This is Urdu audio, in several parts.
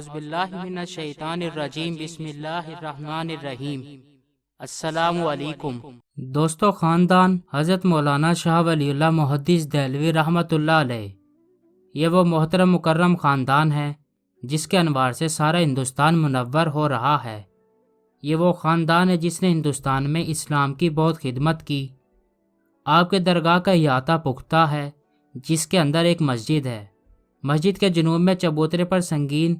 اعوذ باللہ من الشیطان الرجیم بسم اللہ الرحمن الرحیم۔ السلام علیکم دوستو، خاندان حضرت مولانا شاہ ولی اللہ محدث دہلوی رحمۃ اللہ علیہ، یہ وہ محترم مکرم خاندان ہے جس کے انوار سے سارا ہندوستان منور ہو رہا ہے۔ یہ وہ خاندان ہے جس نے ہندوستان میں اسلام کی بہت خدمت کی۔ آپ کے درگاہ کا احاطہ پختہ ہے جس کے اندر ایک مسجد ہے۔ مسجد کے جنوب میں چبوترے پر سنگین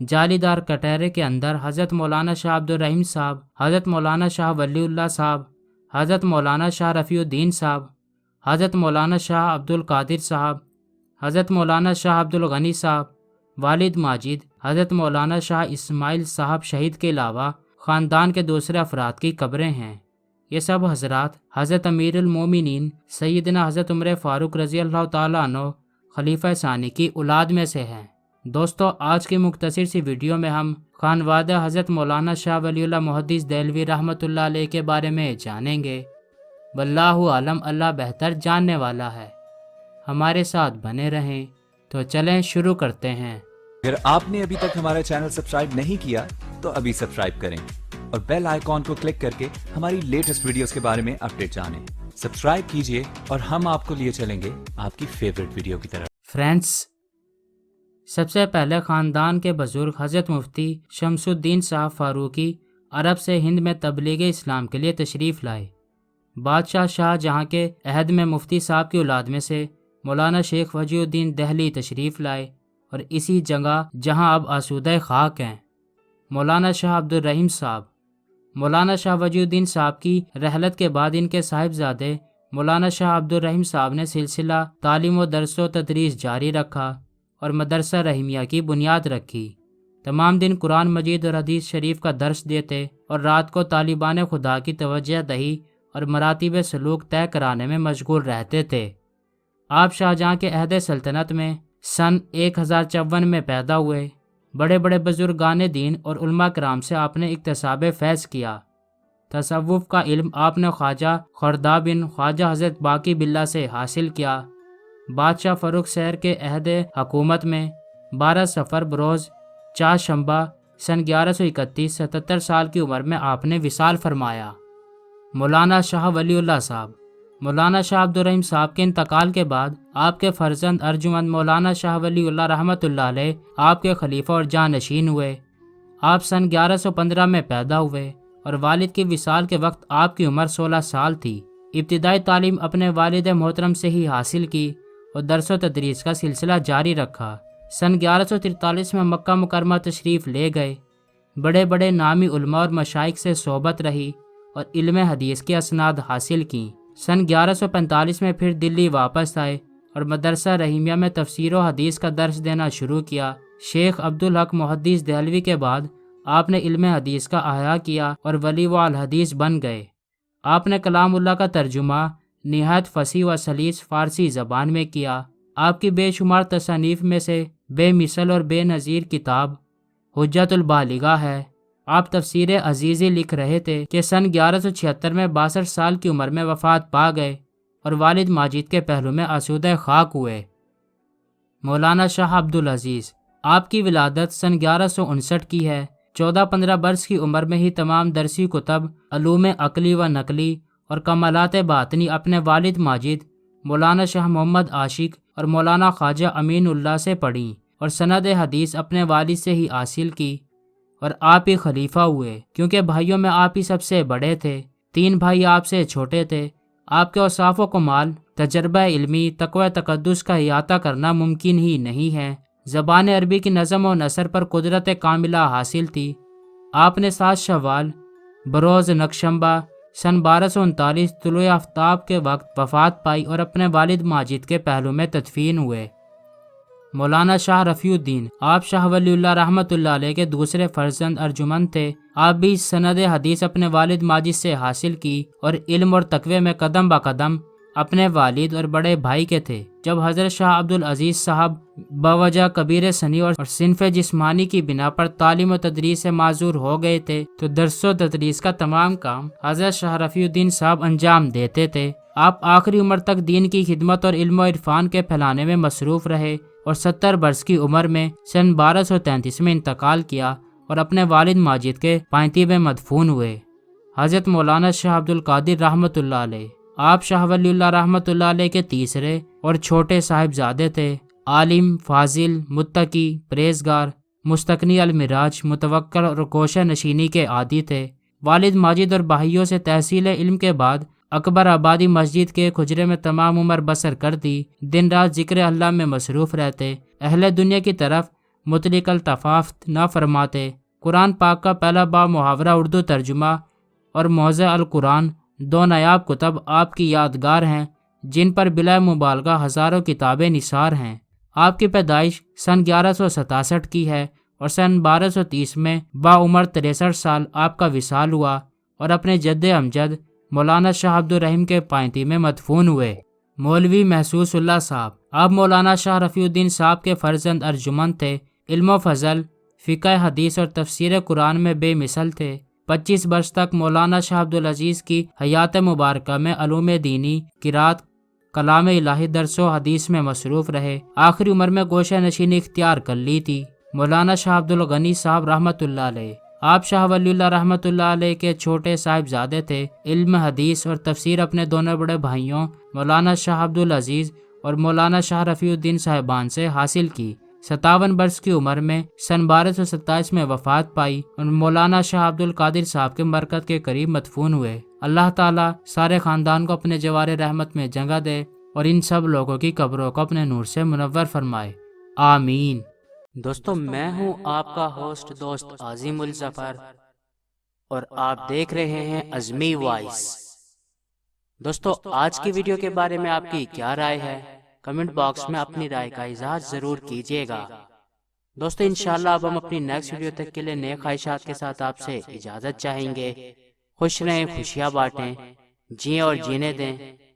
جالی دار کٹہرے کے اندر حضرت مولانا شاہ عبد-ور-رحیم صاحب، حضرت مولانا شاہ ولیullah صاحب، حضرت مولانا شاہ رفیع الدین صاحب، حضرت مولانا شاہ عبدالقادر صاحب، حضرت مولانا شاہ عبدالغنی صاحب، والد ماجد حضرت مولانا شاہ اسماعیل صاحب شہید کے علاوہ خاندان کے دوسرے افراد کی قبریں ہیں۔ یہ سب حضرات حضرت امیر المومنین سیدنا حضرت عمر فاروق رضی اللہ تعالیٰ عنہ خلیفہ ثانی کی اولاد میں سے ہیں۔ دوستو، آج کی مختصر سی ویڈیو میں ہم خانوادہ حضرت مولانا شاہ ولیullah محدث دہلوی رحمۃ اللہ علیہ کے بارے میں جانیں گے۔ واللہ عالم، اللہ بہتر جاننے والا ہے۔ ہمارے ساتھ بنے رہیں۔ تو چلیں شروع کرتے ہیں۔ اگر آپ نے ابھی تک ہمارا چینل سبسکرائب نہیں کیا تو ابھی سبسکرائب کریں اور بیل آئیکن کو کلک کر کے ہماری لیٹسٹ ویڈیوز کے بارے میں اپڈیٹ جانیں۔ سبسکرائب کیجئے اور ہم آپ کو لیے چلیں گے آپ کی فیورٹ ویڈیو کی طرف۔ فرینڈز، سب سے پہلے خاندان کے بزرگ حضرت مفتی شمس الدین صاحب فاروقی عرب سے ہند میں تبلیغ اسلام کے لیے تشریف لائے۔ بادشاہ شاہ جہاں کے عہد میں مفتی صاحب کی اولاد میں سے مولانا شیخ وجیہ-ud-دین دہلی تشریف لائے، اور اسی جگہ جہاں اب آسودہ خاک ہیں مولانا شاہ عبد-ور-رحیم صاحب۔ مولانا شاہ وجیہ-ud-دین صاحب کی رحلت کے بعد ان کے صاحبزادے مولانا شاہ عبد-ور-رحیم صاحب نے سلسلہ تعلیم و درس و تدریس جاری رکھا اور مدرسہ رحیمیہ کی بنیاد رکھی۔ تمام دن قرآن مجید اور حدیث شریف کا درس دیتے اور رات کو طالبان خدا کی توجہ دہی اور مراتب سلوک طے کرانے میں مشغول رہتے تھے۔ آپ شاہجہاں کے عہد سلطنت میں سن 1054 میں پیدا ہوئے۔ بڑے بڑے بزرگان دین اور علماء کرام سے آپ نے اکتساب فیض کیا۔ تصوف کا علم آپ نے خواجہ خردہ بن خواجہ حضرت باقی باللہ سے حاصل کیا۔ بادشاہ فروخ سیر کے عہد حکومت میں 12 صفر بروز چاشنبہ سن 1131 77 سال کی عمر میں آپ نے وصال فرمایا۔ مولانا شاہ ولی اللہ صاحب۔ مولانا شاہ عبد-ور-رحیم صاحب کے انتقال کے بعد آپ کے فرزند ارجمند مولانا شاہ ولی اللہ رحمۃ اللہ علیہ آپ کے خلیفہ اور جانشین ہوئے۔ آپ سن 1115 میں پیدا ہوئے اور والد کی وصال کے وقت آپ کی عمر 16 سال تھی۔ ابتدائی تعلیم اپنے والد محترم سے ہی حاصل کی اور درس و تدریس کا سلسلہ جاری رکھا۔ سن 1143 میں مکہ مکرمہ تشریف لے گئے۔ بڑے بڑے نامی علماء اور مشائخ سے صحبت رہی اور علم حدیث کی اسناد حاصل کیں۔ سن 1145 میں پھر دلی واپس آئے اور مدرسہ رحیمیہ میں تفسیر و حدیث کا درس دینا شروع کیا۔ شیخ عبدالحق محدث دہلوی کے بعد آپ نے علم حدیث کا احیاء کیا اور ولی و الحدیث بن گئے۔ آپ نے کلام اللہ کا ترجمہ نہایت فصیح و سلیس فارسی زبان میں کیا۔ آپ کی بے شمار تصانیف میں سے بے مثل اور بے نظیر کتاب حجت البالغہ ہے۔ آپ تفسیر عزیزی لکھ رہے تھے کہ سن 1176 میں 62 سال کی عمر میں وفات پا گئے اور والد ماجد کے پہلو میں آسودہ خاک ہوئے۔ مولانا شاہ عبدالعزیز۔ آپ کی ولادت سن 1159 کی ہے۔ 14-15 برس کی عمر میں ہی تمام درسی کتب علوم عقلی و نقلی اور کمالات باطنی اپنے والد ماجد مولانا شاہ محمد عاشق اور مولانا خواجہ امین اللہ سے پڑھیں اور سند حدیث اپنے والد سے ہی حاصل کی، اور آپ ہی خلیفہ ہوئے کیونکہ بھائیوں میں آپ ہی سب سے بڑے تھے۔ 3 بھائی آپ سے چھوٹے تھے۔ آپ کے اوصاف و کمال، تجربہ علمی، تقوی تقدس کا احاطہ کرنا ممکن ہی نہیں ہے۔ زبان عربی کی نظم و نثر پر قدرت کاملہ حاصل تھی۔ آپ نے 7 شوال بروز نکشنبہ سن 1239 طلوع آفتاب کے وقت وفات پائی اور اپنے والد ماجد کے پہلو میں تدفین ہوئے۔ مولانا شاہ رفیع الدین۔ آپ شاہ ولی اللہ رحمۃ اللہ علیہ کے دوسرے فرزند ارجمند تھے۔ آپ بھی سند حدیث اپنے والد ماجد سے حاصل کی اور علم اور تقوی میں قدم با قدم اپنے والد اور بڑے بھائی کے تھے۔ جب حضرت شاہ عبدالعزیز صاحب بوجہ کبیر سنی اور صنف جسمانی کی بنا پر تعلیم و تدریس سے معذور ہو گئے تھے تو درس و تدریس کا تمام کام حضرت شاہ رفیع الدین صاحب انجام دیتے تھے۔ آپ آخری عمر تک دین کی خدمت اور علم و عرفان کے پھیلانے میں مصروف رہے اور 70 برس کی عمر میں سن 1233 میں انتقال کیا اور اپنے والد ماجد کے 35 میں مدفون ہوئے۔ حضرت مولانا شاہ عبد القادر رحمۃ اللہ علیہ، آپ شاہ ولی اللہ رحمۃ اللہ علیہ کے تیسرے اور چھوٹے صاحبزادے تھے۔ عالم، فاضل، متقی، پرہیزگار، مستغنی المراج، متوکل اور کوشہ نشینی کے عادی تھے۔ والد ماجد اور بھائیوں سے تحصیل علم کے بعد اکبر آبادی مسجد کے ایک حجرے میں تمام عمر بسر کر دی۔ دن رات ذکر اللہ میں مصروف رہتے، اہل دنیا کی طرف مطلق التفاف نہ فرماتے۔ قرآن پاک کا پہلا باب محاورہ اردو ترجمہ اور موضع القرآن 2 نایاب کتب آپ کی یادگار ہیں، جن پر بلا مبالغہ ہزاروں کتابیں نثار ہیں۔ آپ کی پیدائش سن 1167 کی ہے اور سن 1230 میں باعمر 63 سال آپ کا وصال ہوا اور اپنے جد امجد مولانا شاہ عبد-ور-رحیم کے 35 میں مدفون ہوئے۔ مولوی محسوس اللہ صاحب، آپ مولانا شاہ رفیع الدین صاحب کے فرزند ارجمند تھے۔ علم و فضل، فقہ حدیث اور تفسیر قرآن میں بے مثل تھے۔ 25 برس تک مولانا شاہ عبدالعزیز کی حیات مبارکہ میں علوم دینی، قرات، کلام الہی، درس و حدیث میں مصروف رہے۔ آخری عمر میں گوشہ نشینی اختیار کر لی تھی۔ مولانا شاہ عبدالغنی صاحب رحمۃ اللہ علیہ، آپ شاہ ولی اللہ رحمۃ اللہ علیہ کے چھوٹے صاحبزادے تھے۔ علم حدیث اور تفسیر اپنے دونوں بڑے بھائیوں مولانا شاہ عبدالعزیز اور مولانا شاہ رفیع الدین صاحبان سے حاصل کی۔ 57 برس کی عمر میں سن 1227 میں وفات پائی اور مولانا شاہ عبد القادر صاحب کے مرکز کے قریب مدفون ہوئے۔ اللہ تعالیٰ سارے خاندان کو اپنے جوار رحمت میں جگہ دے اور ان سب لوگوں کی قبروں کو اپنے نور سے منور فرمائے، آمین۔ دوستو، میں ہوں آپ کا ہوسٹ دوست عظیم الظفر اور آپ دیکھ رہے ہیں ازمی وائس۔ دوستو، آج کی ویڈیو کے بارے میں آپ کی کیا رائے ہے؟ کمنٹ باکس میں اپنی رائے کا اظہار ضرور کیجیے گا۔ دوستو، انشاءاللہ اب ہم اپنی نیکسٹ ویڈیو تک کے لیے نئے خواہشات کے ساتھ آپ سے اجازت چاہیں گے۔ خوش رہیں، خوشیاں بانٹیں، جئیں اور جینے دیں۔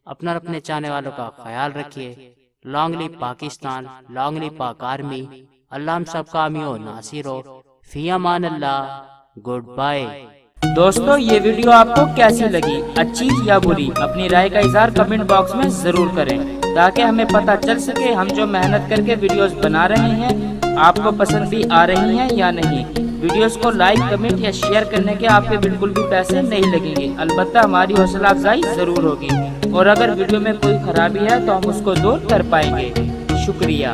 اپنا اور اپنے چاہنے والوں کا خیال رکھیے۔ لانگ لی پاکستان، لانگ لی پاک آرمی۔ اللہ ہم سب کا حامی و ناصر ہو۔ فی امان اللہ، گڈ بائے۔ دوستو، یہ ویڈیو آپ کو کیسی لگی؟ اچھی یا بری؟ اپنی رائے کا اظہار کمنٹ باکس میں ضرور کریں تاکہ ہمیں پتہ چل سکے ہم جو محنت کر کے ویڈیوز بنا رہے ہیں آپ کو پسند بھی آ رہی ہیں یا نہیں۔ ویڈیوز کو لائک، کمنٹ یا شیئر کرنے کے آپ کے بالکل بھی پیسے نہیں لگیں گے، البتہ ہماری حوصلہ افزائی ضرور ہوگی، اور اگر ویڈیو میں کوئی خرابی ہے تو ہم اس کو دور کر پائیں گے۔ شکریہ۔